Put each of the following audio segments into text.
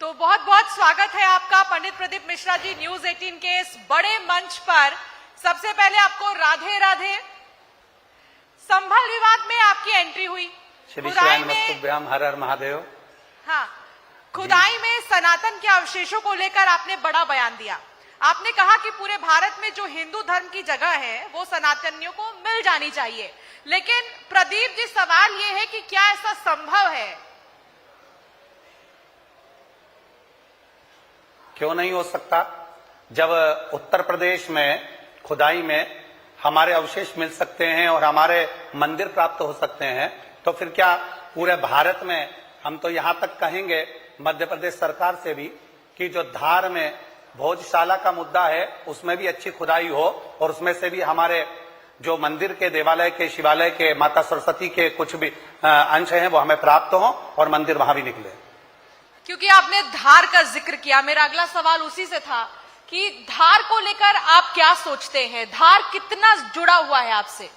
तो बहुत बहुत स्वागत है आपका पंडित प्रदीप मिश्रा जी न्यूज 18 के इस बड़े मंच पर। सबसे पहले आपको राधे राधे। संभल विवाद में आपकी एंट्री हुई, खुदाई में हर हर महादेव। हाँ, खुदाई में सनातन के अवशेषों को लेकर आपने बड़ा बयान दिया। आपने कहा कि पूरे भारत में जो हिंदू धर्म की जगह है वो सनातनियों को मिल जानी चाहिए। लेकिन प्रदीप जी, सवाल ये है कि क्या ऐसा संभव है? क्यों नहीं हो सकता? जब उत्तर प्रदेश में खुदाई में हमारे अवशेष मिल सकते हैं और हमारे मंदिर प्राप्त हो सकते हैं, तो फिर क्या पूरे भारत में, हम तो यहां तक कहेंगे मध्य प्रदेश सरकार से भी कि जो धार में भोजशाला का मुद्दा है उसमें भी अच्छी खुदाई हो और उसमें से भी हमारे जो मंदिर के, देवालय के, शिवालय के, माता सरस्वती के कुछ भी अंश हैं वो हमें प्राप्त हो और मंदिर वहां भी निकले। क्योंकि आपने धार का जिक्र किया, मेरा अगला सवाल उसी से था कि धार को लेकर आप क्या सोचते हैं? धार कितना जुड़ा हुआ है आपसे?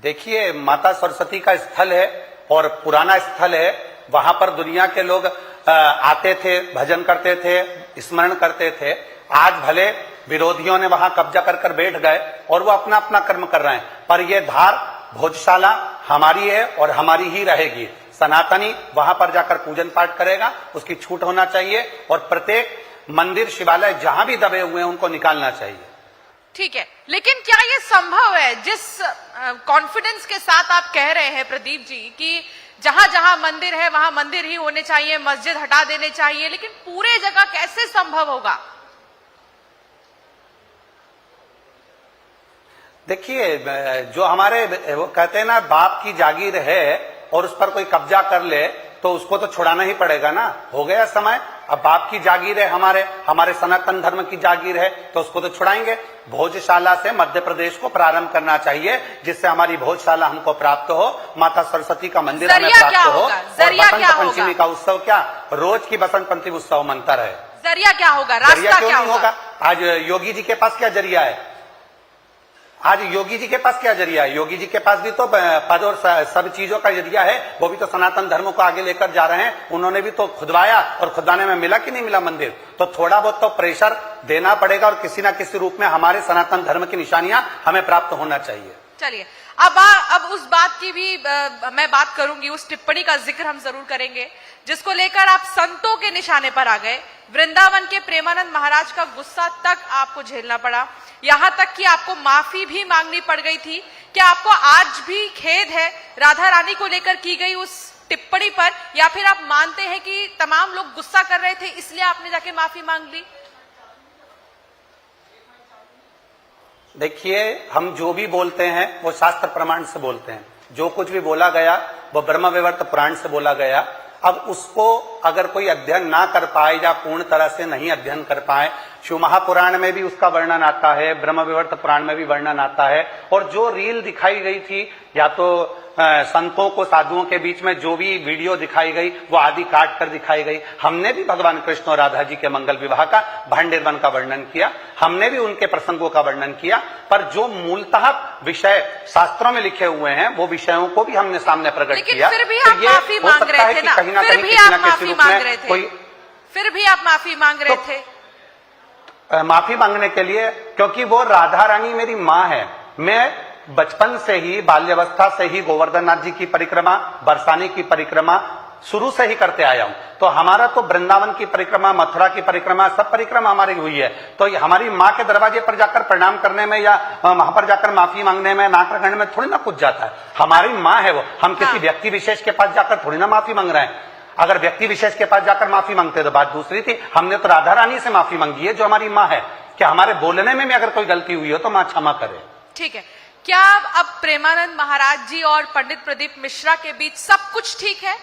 देखिए, माता सरस्वती का स्थल है और पुराना स्थल है। वहां पर दुनिया के लोग आते थे, भजन करते थे, स्मरण करते थे। आज भले विरोधियों ने वहां कब्जा कर बैठ गए और वो अपना अपना कर्म कर रहे हैं, पर ये धार भोजशाला हमारी है और हमारी ही रहेगी। सनातनी वहां पर जाकर पूजन पाठ करेगा, उसकी छूट होना चाहिए और प्रत्येक मंदिर, शिवालय जहां भी दबे हुए हैं उनको निकालना चाहिए। ठीक है, लेकिन क्या ये संभव है? जिस कॉन्फिडेंस के साथ आप कह रहे हैं प्रदीप जी कि जहां जहां मंदिर है वहां मंदिर ही होने चाहिए, मस्जिद हटा देने चाहिए, लेकिन पूरे जगह कैसे संभव होगा? देखिए, जो हमारे वो कहते हैं ना, बाप की जागीर है और उस पर कोई कब्जा कर ले तो उसको तो छुड़ाना ही पड़ेगा ना। हो गया समय, अब बाप की जागीर है, हमारे सनातन धर्म की जागीर है, तो उसको तो छुड़ाएंगे। भोजशाला से मध्य प्रदेश को प्रारंभ करना चाहिए, जिससे हमारी भोजशाला हमको प्राप्त हो, माता सरस्वती का मंदिर हमें प्राप्त हो और बसंत पंचमी का उत्सव क्या, रोज की बसंत पंचमी उत्सव मंत्र है। जरिया क्या होगा? रास्ता क्या होगा? आज योगी जी के पास क्या जरिया है? आज योगी जी के पास क्या जरिया है? योगी जी के पास भी तो पद और सब चीजों का जरिया है। वो भी तो सनातन धर्म को आगे लेकर जा रहे हैं। उन्होंने भी तो खुदवाया और खुदवाने में मिला कि नहीं मिला मंदिर? तो थोड़ा बहुत तो प्रेशर देना पड़ेगा और किसी ना किसी रूप में हमारे सनातन धर्म की निशानियां हमें प्राप्त होना चाहिए। चलिए, अब उस बात की भी मैं बात करूंगी, उस टिप्पणी का जिक्र हम जरूर करेंगे जिसको लेकर आप संतों के निशाने पर आ गए। वृंदावन के प्रेमानंद महाराज का गुस्सा तक आपको झेलना पड़ा, यहां तक कि आपको माफी भी मांगनी पड़ गई थी। क्या आपको आज भी खेद है राधा रानी को लेकर की गई उस टिप्पणी पर, या फिर आप मानते हैं कि तमाम लोग गुस्सा कर रहे थे इसलिए आपने जाके माफी मांग ली? देखिए, हम जो भी बोलते हैं वो शास्त्र प्रमाण से बोलते हैं। जो कुछ भी बोला गया वो ब्रह्म वैवर्त पुराण से बोला गया। अब उसको अगर कोई अध्ययन ना कर पाए या पूर्ण तरह से नहीं अध्ययन कर पाए, शिव महापुराण में भी उसका वर्णन आता है, ब्रह्म वैवर्त पुराण में भी वर्णन आता है। और जो रील दिखाई गई थी, या तो संतों को, साधुओं के बीच में जो भी वीडियो दिखाई गई वो आदि काट कर दिखाई गई। हमने भी भगवान कृष्ण और राधा जी के मंगल विवाह का, भांडेर वन का वर्णन किया, हमने भी उनके प्रसंगों का वर्णन किया। पर जो मूलतः विषय शास्त्रों में लिखे हुए हैं वो विषयों को भी हमने सामने प्रकट किया। फिर भी आप माफी मांग रहे थे ना? फिर भी आप माफी मांग रहे थे? फिर भी आप माफी मांग रहे थे? माफी मांगने के लिए, क्योंकि वो राधा रानी मेरी माँ है। मैं बचपन से ही, बाल्यावस्था से ही गोवर्धन नाथ जी की परिक्रमा, बरसाने की परिक्रमा शुरू से ही करते आया हूं। तो हमारा तो वृंदावन की परिक्रमा, मथुरा की परिक्रमा, सब परिक्रमा हमारी हुई है। तो हमारी माँ के दरवाजे पर जाकर प्रणाम करने में या वहां पर जाकर माफी मांगने में, नाक रगड़ने में थोड़ी ना कुछ जाता है। हमारी माँ है वो, हम किसी व्यक्ति विशेष के पास जाकर थोड़ी ना माफी मांग रहे हैं। अगर व्यक्ति विशेष के पास जाकर माफी मांगते तो बात दूसरी थी। हमने तो राधा रानी से माफी मांगी है जो हमारी माँ है, कि हमारे बोलने में भी अगर कोई गलती हुई हो तो माँ क्षमा करे। ठीक है, क्या अब प्रेमानंद महाराज जी और पंडित प्रदीप मिश्रा के बीच सब कुछ ठीक है?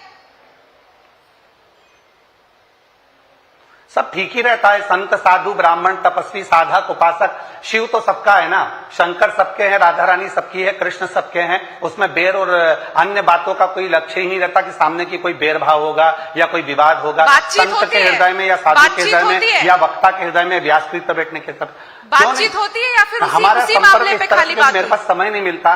सब ठीक ही रहता है। संत, साधु, ब्राह्मण, तपस्वी, साधक, उपासक, शिव तो सबका है ना। शंकर सबके हैं, राधा रानी सबकी है, कृष्ण सबके हैं। उसमें बेर और अन्य बातों का कोई लक्ष्य ही नहीं रहता कि सामने की कोई बेर भाव होगा या कोई विवाद होगा। संत के हृदय में या साधु के हृदय में या वक्ता के हृदय में व्यासपीठ पर बैठने के सब बातचीत होती है, या फिर हमारा संपर्क इस तरह से मेरे पास समय नहीं मिलता।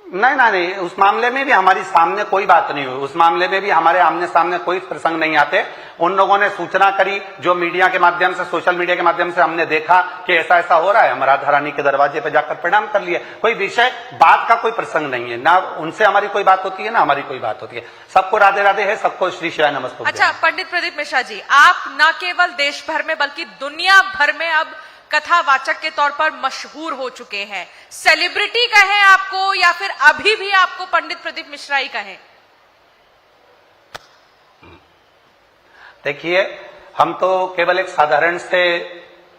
नहीं, उस मामले में भी हमारी सामने कोई बात नहीं हुई। उस मामले में भी हमारे आमने सामने कोई प्रसंग नहीं आते। उन लोगों ने सूचना करी, जो मीडिया के माध्यम से, सोशल मीडिया के माध्यम से हमने देखा कि ऐसा ऐसा हो रहा है, हम राधा रानी के दरवाजे पर जाकर प्रणाम कर लिए। कोई विषय बात का कोई प्रसंग नहीं है, ना उनसे हमारी कोई बात होती है, ना हमारी कोई बात होती है। सबको राधे राधे है, सबको श्री शिवाय नमस्तुभ्यम। अच्छा पंडित प्रदीप मिश्रा जी, आप न केवल देश भर में बल्कि दुनिया भर में अब कथावाचक के तौर पर मशहूर हो चुके हैं। सेलिब्रिटी कहें आपको या फिर अभी भी आपको पंडित प्रदीप मिश्रा ही कहें? देखिए, हम तो केवल एक साधारण से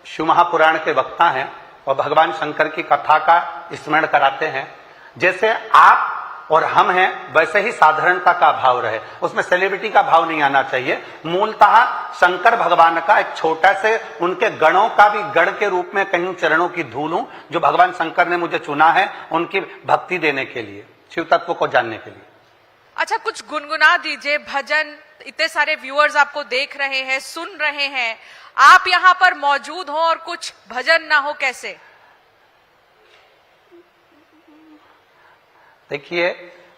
शिव महापुराण के वक्ता हैं और भगवान शंकर की कथा का स्मरण कराते हैं। जैसे आप और हम हैं, वैसे ही साधारणता का भाव रहे, उसमें सेलिब्रिटी का भाव नहीं आना चाहिए। मूलतः शंकर भगवान का एक छोटा से, उनके गणों का भी गण के रूप में कहीं चरणों की धूल हूं, जो भगवान शंकर ने मुझे चुना है उनकी भक्ति देने के लिए, शिव तत्व को जानने के लिए। अच्छा, कुछ गुनगुना दीजिए भजन। इतने सारे व्यूअर्स आपको देख रहे हैं, सुन रहे हैं, आप यहां पर मौजूद हो और कुछ भजन ना हो, कैसे? देखिए,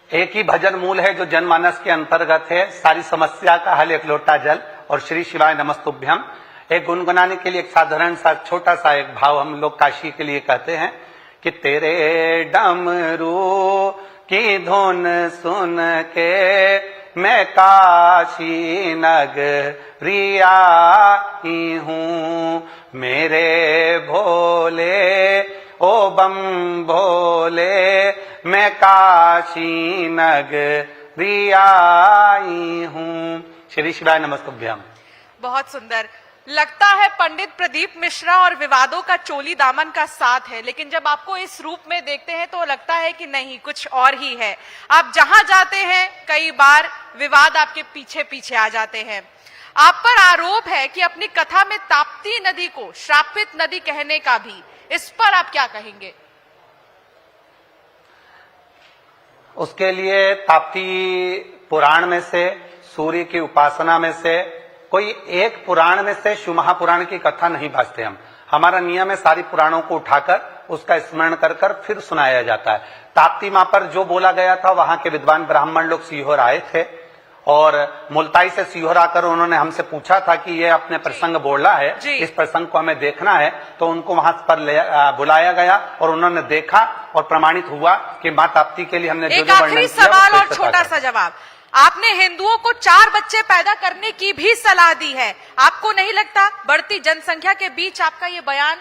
एक ही भजन मूल है जो जनमानस के अंतर्गत है, सारी समस्या का हल एक लोटा जल और श्री शिवाय नमस्तुभ्यम। एक गुनगुनाने के लिए एक साधारण सा छोटा सा एक भाव हम लोग काशी के लिए कहते हैं कि तेरे डमरू की धुन सुन के मैं काशी नगरी आई हूँ, मेरे भोले ओ बम भोले मैं काशी नगरी आई हूँ। श्री शिवाय नमस्तुभ्यम। बहुत सुंदर। लगता है पंडित प्रदीप मिश्रा और विवादों का चोली दामन का साथ है, लेकिन जब आपको इस रूप में देखते हैं तो लगता है कि नहीं, कुछ और ही है। आप जहां जाते हैं कई बार विवाद आपके पीछे पीछे आ जाते हैं। आप पर आरोप है कि अपनी कथा में ताप्ती नदी को श्रापित नदी कहने का भी, इस पर आप क्या कहेंगे? उसके लिए ताप्ती पुराण में से, सूर्य की उपासना में से, कोई एक पुराण में से शिव महापुराण की कथा नहीं बाजते हम। हमारा नियम है सारी पुराणों को उठाकर उसका स्मरण कर कर फिर सुनाया जाता है। ताप्ती मां पर जो बोला गया था, वहां के विद्वान ब्राह्मण लोग सीहोर आए थे और मुल्ताई से सीहोर आकर उन्होंने हमसे पूछा था कि ये अपने प्रसंग बोला है, इस प्रसंग को हमें देखना है। तो उनको वहां पर बुलाया गया और उन्होंने देखा और प्रमाणित हुआ कि मां ताप्ती के लिए हमने एक आखिरी सवाल और छोटा सा जवाब। आपने हिंदुओं को 4 बच्चे पैदा करने की भी सलाह दी है। आपको नहीं लगता बढ़ती जनसंख्या के बीच आपका ये बयान?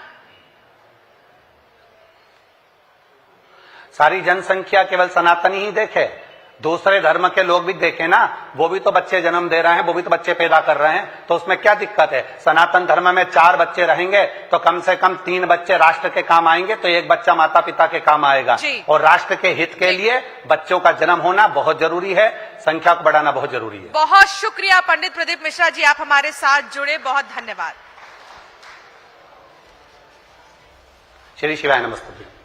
सारी जनसंख्या केवल सनातनी ही देखे, दूसरे धर्म के लोग भी देखे ना, वो भी तो बच्चे जन्म दे रहे हैं, वो भी तो बच्चे पैदा कर रहे हैं, तो उसमें क्या दिक्कत है? सनातन धर्म में 4 बच्चे रहेंगे तो कम से कम 3 बच्चे राष्ट्र के काम आएंगे, तो 1 बच्चा माता पिता के काम आएगा। और राष्ट्र के हित के लिए बच्चों का जन्म होना बहुत जरूरी है, संख्या को बढ़ाना बहुत जरूरी है। बहुत शुक्रिया पंडित प्रदीप मिश्रा जी, आप हमारे साथ जुड़े, बहुत धन्यवाद। श्री शिवाय नमस्ते।